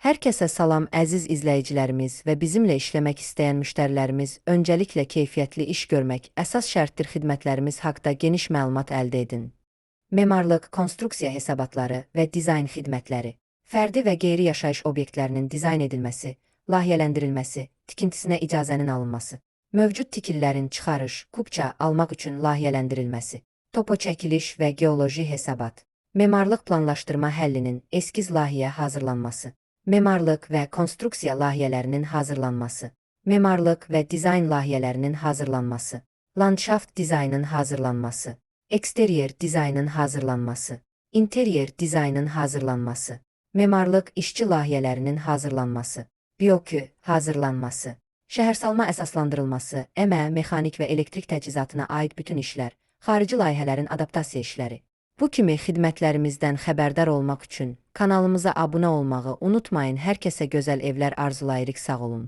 Hər kəsə salam əziz izləyicilərimiz və bizimlə işləmək istəyən müştərilərimiz, öncəliklə keyfiyyətli iş görmək əsas şərtdir. Xidmətlərimiz haqqında geniş məlumat əldə edin. Memarlıq, konstruksiya hesabatları və dizayn xidmətləri, fərdi və qeyri-yaşayış obyektlərinin dizayn edilməsi, layihələndirilməsi, tikintisinə icazənin alınması, mövcud tikililərin çıxarış, kupça almaq üçün layihələndirilməsi, topo çəkiliş və geoloji hesabat, memarlıq planlaşdırma həllinin eskiz layihə hazırlanması, memarlıq və konstruksiya layihələrinin hazırlanması, memarlıq və dizayn layihələrinin hazırlanması, landşaft dizaynın hazırlanması, eksteryer dizaynın hazırlanması, interyer dizaynın hazırlanması, memarlıq işçi layihələrinin hazırlanması, BOQ hazırlanması, şəhərsalma əsaslandırılması, mexanik və elektrik təchizatına aid bütün işlər, xarici layihələrin adaptasiya işləri. Bu kimi xidmətlərimizdən xəbərdar olmaq üçün kanalımıza abunə olmağı unutmayın. Hər kəsə gözəl evlər arzulayırıq. Sağ olun.